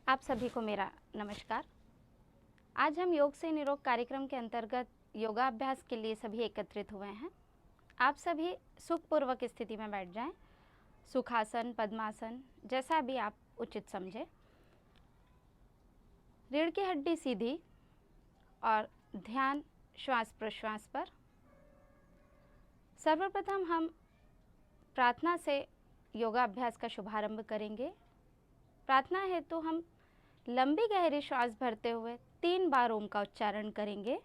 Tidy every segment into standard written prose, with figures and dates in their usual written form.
आप सभी को मेरा नमस्कार। आज हम योग से निरोग कार्यक्रम के अंतर्गत योगाभ्यास के लिए सभी एकत्रित हुए हैं। आप सभी सुखपूर्वक स्थिति में बैठ जाएं, सुखासन, पद्मासन, जैसा भी आप उचित समझें। रीढ़ की हड्डी सीधी और ध्यान श्वास प्रश्वास पर। सर्वप्रथम हम प्रार्थना से योगाभ्यास का शुभारंभ करेंगे। प्रार्थना हेतु हम लंबी गहरी श्वास भरते हुए 3 बार ओम का उच्चारण करेंगे।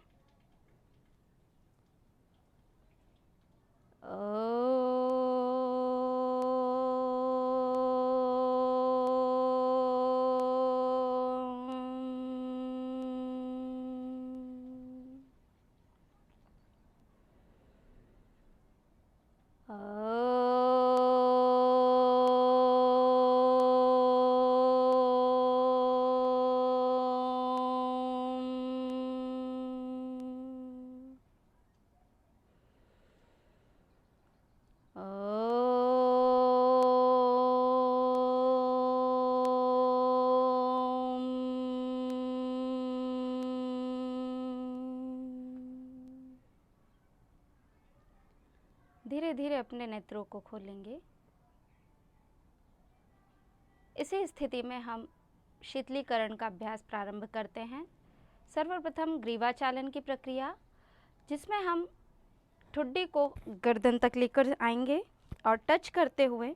धीरे धीरे अपने नेत्रों को खोलेंगे। इसी स्थिति में हम शीतलीकरण का अभ्यास प्रारंभ करते हैं। सर्वप्रथम ग्रीवाचालन की प्रक्रिया, जिसमें हम ठुड्डी को गर्दन तक लेकर आएंगे और टच करते हुए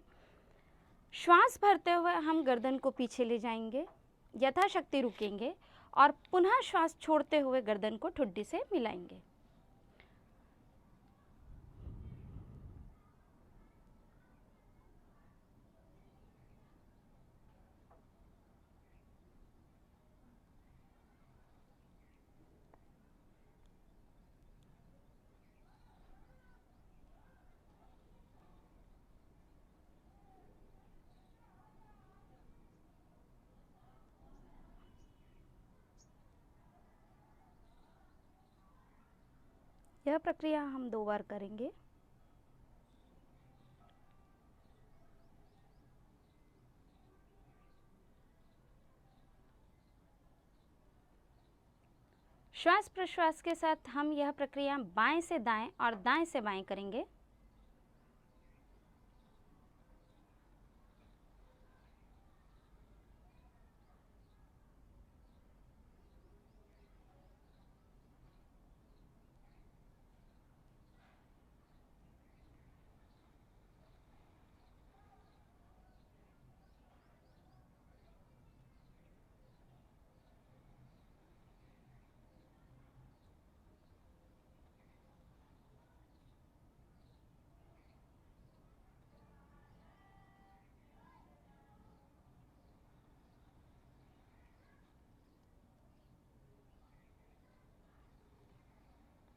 श्वास भरते हुए हम गर्दन को पीछे ले जाएंगे, यथाशक्ति रुकेंगे और पुनः श्वास छोड़ते हुए गर्दन को ठुड्डी से मिलाएंगे। यह प्रक्रिया हम 2 बार करेंगे। श्वास प्रश्वास के साथ हम यह प्रक्रिया बाएं से दाएं और दाएं से बाएं करेंगे।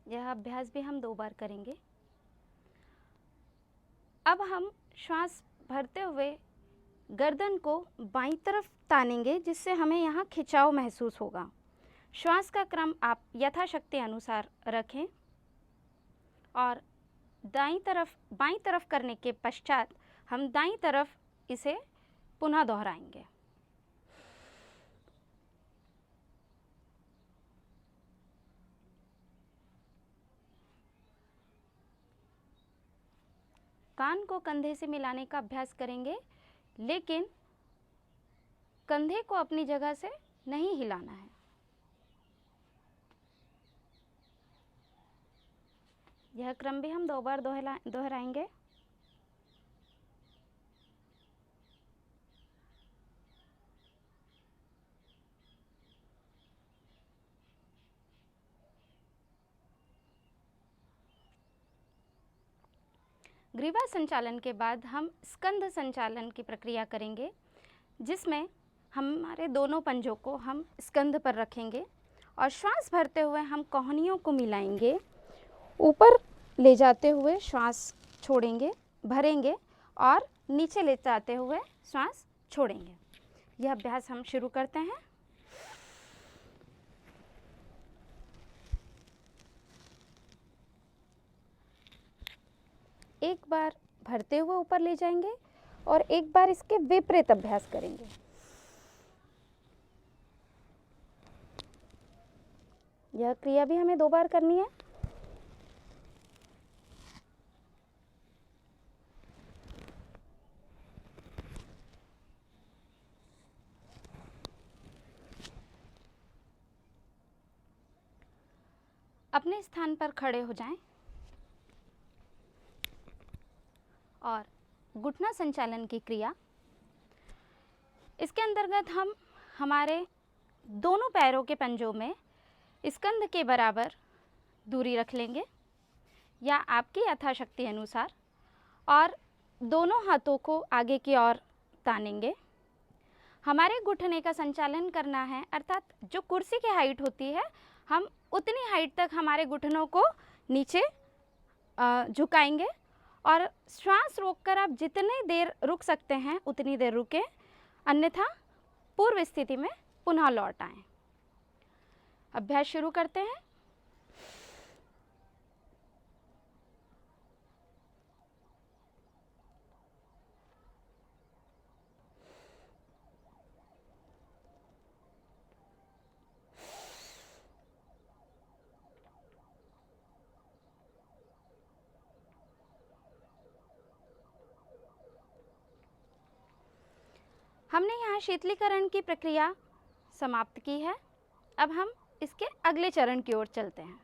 यह अभ्यास भी हम 2 बार करेंगे। अब हम श्वास भरते हुए गर्दन को बाईं तरफ तानेंगे, जिससे हमें यहाँ खिंचाव महसूस होगा। श्वास का क्रम आप यथाशक्ति अनुसार रखें और बाईं तरफ करने के पश्चात हम दाईं तरफ इसे पुनः दोहराएंगे। कान को कंधे से मिलाने का अभ्यास करेंगे, लेकिन कंधे को अपनी जगह से नहीं हिलाना है। यह क्रम भी हम 2 बार दोहराएंगे। ग्रीवा संचालन के बाद हम स्कंध संचालन की प्रक्रिया करेंगे, जिसमें हमारे दोनों पंजों को हम स्कंध पर रखेंगे और श्वास भरते हुए हम कोहनियों को मिलाएंगे, ऊपर ले जाते हुए श्वास छोड़ेंगे, भरेंगे और नीचे ले जाते हुए श्वास छोड़ेंगे। यह अभ्यास हम शुरू करते हैं। एक बार भरते हुए ऊपर ले जाएंगे और एक बार इसके विपरीत अभ्यास करेंगे। यह क्रिया भी हमें 2 बार करनी है। अपने स्थान पर खड़े हो जाएं और घुटना संचालन की क्रिया, इसके अंतर्गत हम हमारे दोनों पैरों के पंजों में स्कंध के बराबर दूरी रख लेंगे या आपकी यथाशक्ति अनुसार, और दोनों हाथों को आगे की ओर तानेंगे। हमारे घुटने का संचालन करना है, अर्थात जो कुर्सी की हाइट होती है हम उतनी हाइट तक हमारे घुटनों को नीचे झुकाएंगे और श्वास रोककर आप जितनी देर रुक सकते हैं उतनी देर रुकें, अन्यथा पूर्व स्थिति में पुनः लौट आएं। अभ्यास शुरू करते हैं। हमने यहाँ शीतलीकरण की प्रक्रिया समाप्त की है। अब हम इसके अगले चरण की ओर चलते हैं।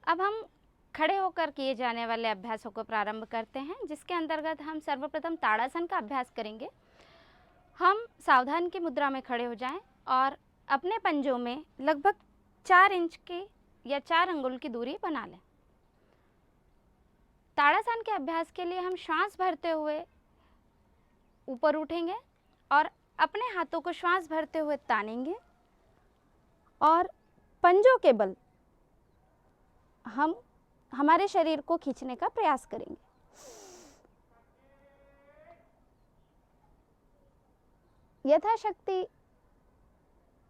अब हम खड़े होकर किए जाने वाले अभ्यासों को प्रारंभ करते हैं, जिसके अंतर्गत हम सर्वप्रथम ताड़ासन का अभ्यास करेंगे। हम सावधान की मुद्रा में खड़े हो जाएं और अपने पंजों में लगभग 4 इंच की या 4 अंगुल की दूरी बना लें। ताड़ासन के अभ्यास के लिए हम श्वास भरते हुए ऊपर उठेंगे और अपने हाथों को श्वास भरते हुए तानेंगे और पंजों के बल हम हमारे शरीर को खींचने का प्रयास करेंगे। यथाशक्ति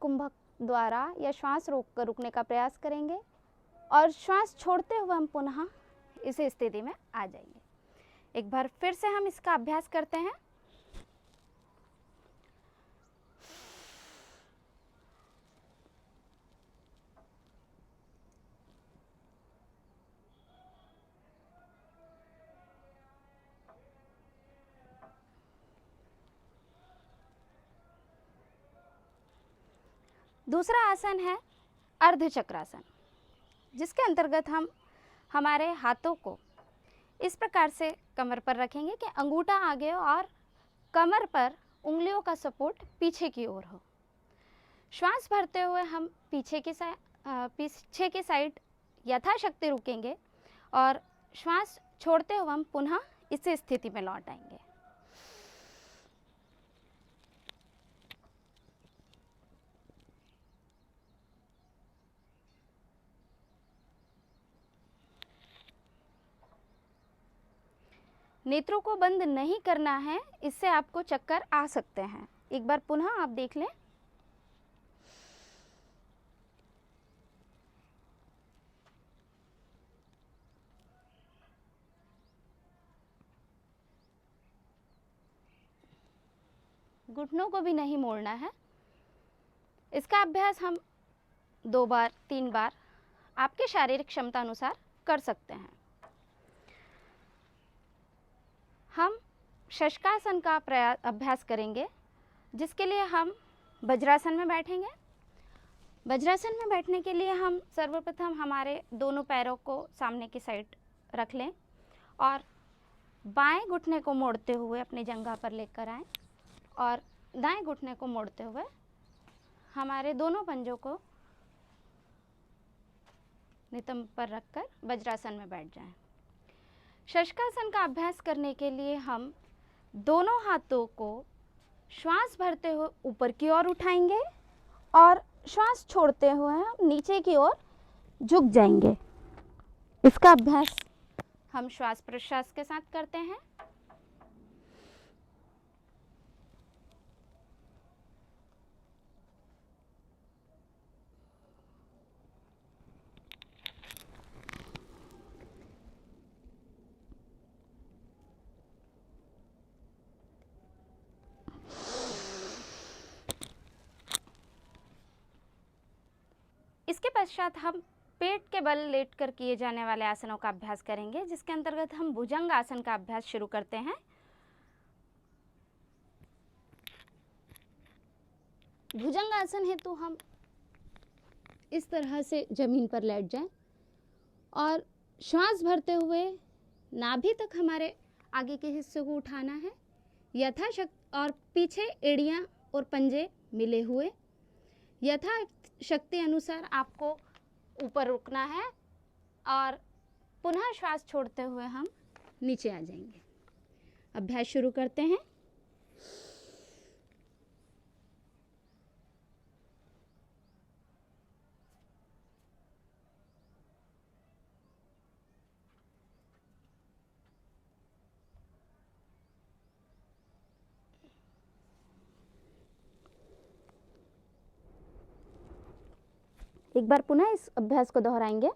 कुंभक द्वारा या श्वास रोककर रुकने का प्रयास करेंगे और श्वास छोड़ते हुए हम पुनः इस स्थिति में आ जाएंगे। एक बार फिर से हम इसका अभ्यास करते हैं। दूसरा आसन है अर्ध चक्रासन, जिसके अंतर्गत हम हमारे हाथों को इस प्रकार से कमर पर रखेंगे कि अंगूठा आगे और कमर पर उंगलियों का सपोर्ट पीछे की ओर हो। श्वास भरते हुए हम पीछे की साइड यथाशक्ति रुकेंगे और श्वास छोड़ते हुए हम पुनः इस स्थिति में लौट आएंगे। नेत्रों को बंद नहीं करना है, इससे आपको चक्कर आ सकते हैं। एक बार पुनः आप देख लें। घुटनों को भी नहीं मोड़ना है। इसका अभ्यास हम 2 बार 3 बार आपके शारीरिक क्षमता अनुसार कर सकते हैं। हम शशकासन का अभ्यास करेंगे, जिसके लिए हम वज्रासन में बैठेंगे। वज्रासन में बैठने के लिए हम सर्वप्रथम हमारे दोनों पैरों को सामने की साइड रख लें और बाएं घुटने को मोड़ते हुए अपनी जंघा पर लेकर आएं और दाएं घुटने को मोड़ते हुए हमारे दोनों पंजों को नितंब पर रखकर वज्रासन में बैठ जाएं। शशकासन का अभ्यास करने के लिए हम दोनों हाथों को श्वास भरते हुए ऊपर की ओर उठाएंगे और श्वास छोड़ते हुए हम नीचे की ओर झुक जाएंगे। इसका अभ्यास हम श्वास प्रश्वास के साथ करते हैं। पश्चात हम पेट के बल लेटकर किए जाने वाले आसनों का अभ्यास करेंगे, जिसके अंतर्गत हम भुजंग आसन का अभ्यास शुरू करते हैं। भुजंग आसन हेतु हम इस तरह से जमीन पर लेट जाएं और श्वास भरते हुए नाभि तक हमारे आगे के हिस्से को उठाना है यथाशक्ति, और पीछे एड़ियां और पंजे मिले हुए। यथाशक्ति अनुसार आपको ऊपर रुकना है और पुनः श्वास छोड़ते हुए हम नीचे आ जाएंगे। अभ्यास शुरू करते हैं। एक बार पुनः इस अभ्यास को दोहराएंगे।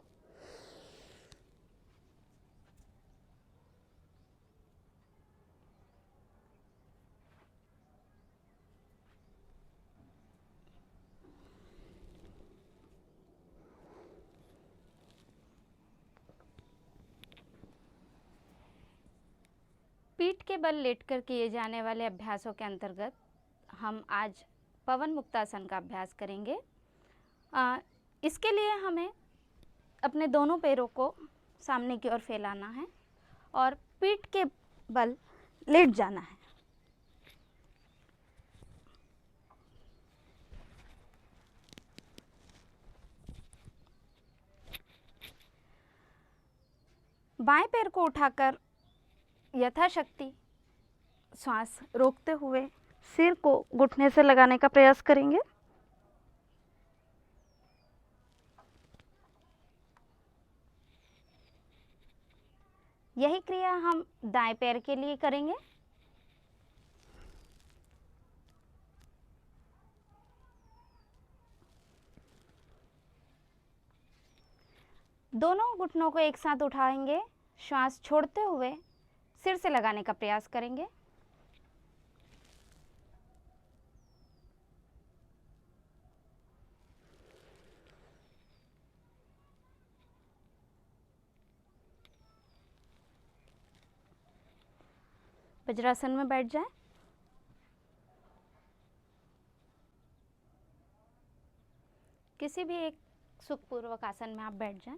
पीठ के बल लेटकर किए जाने वाले अभ्यासों के अंतर्गत हम आज पवन मुक्तासन का अभ्यास करेंगे। इसके लिए हमें अपने दोनों पैरों को सामने की ओर फैलाना है और पीठ के बल लेट जाना है। बाएं पैर को उठाकर यथाशक्ति श्वास रोकते हुए सिर को घुटने से लगाने का प्रयास करेंगे। यही क्रिया हम दाएं पैर के लिए करेंगे। दोनों घुटनों को एक साथ उठाएंगे, श्वास छोड़ते हुए सिर से लगाने का प्रयास करेंगे। वज्रासन में बैठ जाएं। किसी भी एक सुखपूर्वक आसन में आप बैठ जाएं,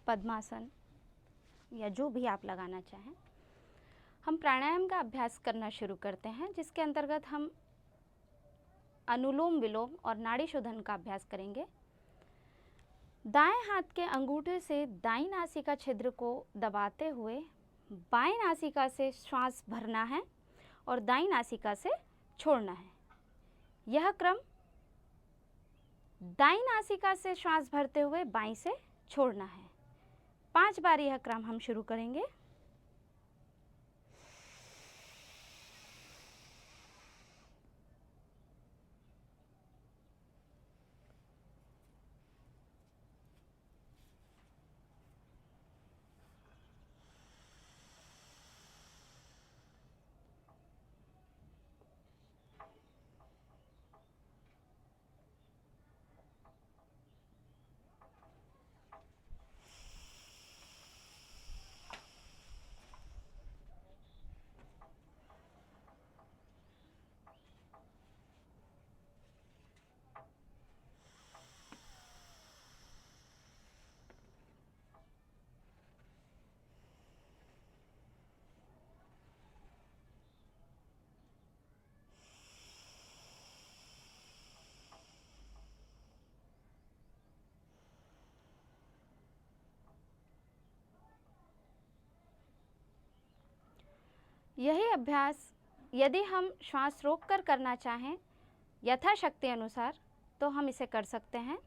पद्मासन या जो भी आप लगाना चाहें। हम प्राणायाम का अभ्यास करना शुरू करते हैं, जिसके अंतर्गत हम अनुलोम विलोम और नाड़ी शोधन का अभ्यास करेंगे। दाएं हाथ के अंगूठे से दाईं नासिका छिद्र को दबाते हुए बाएं नासिका से श्वास भरना है और दाईं नासिका से छोड़ना है। यह क्रम दाईं नासिका से श्वास भरते हुए बाईं से छोड़ना है। 5 बार यह क्रम हम शुरू करेंगे। यही अभ्यास यदि हम श्वास रोककर करना चाहें यथाशक्ति अनुसार तो हम इसे कर सकते हैं।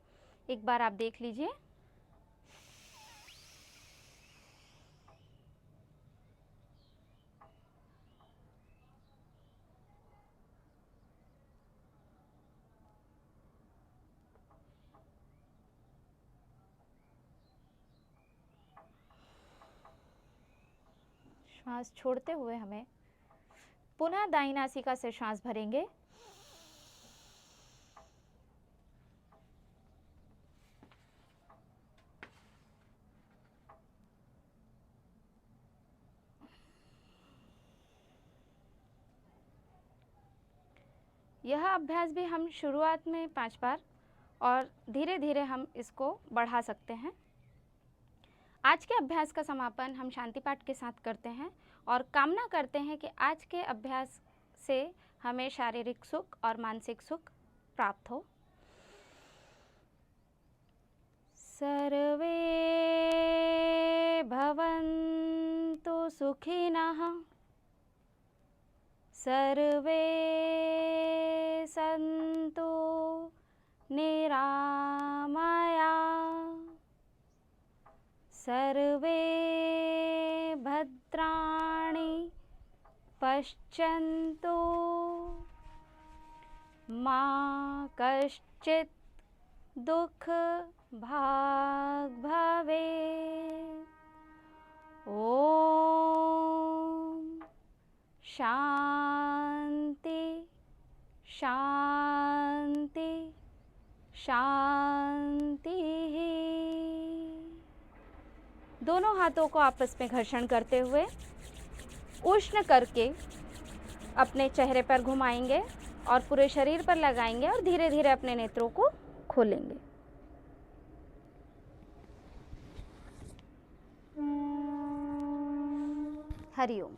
एक बार आप देख लीजिए। श्वास छोड़ते हुए हमें पुनः दाईं नासिका से श्वास भरेंगे। यह अभ्यास भी हम शुरुआत में 5 बार और धीरे धीरे हम इसको बढ़ा सकते हैं। आज के अभ्यास का समापन हम शांति पाठ के साथ करते हैं और कामना करते हैं कि आज के अभ्यास से हमें शारीरिक सुख और मानसिक सुख प्राप्त हो। सर्वे भवन्तु सुखिनः, सर्वे सन्तु निरामया, सर्वे भद्राणि पश्यन्तु, मा कश्चित् दुःख भाग् भवेत्। ओम शांति शांति शांति। दोनों हाथों को आपस में घर्षण करते हुए उष्ण करके अपने चेहरे पर घुमाएंगे और पूरे शरीर पर लगाएंगे और धीरे धीरे अपने नेत्रों को खोलेंगे। हरि ओम।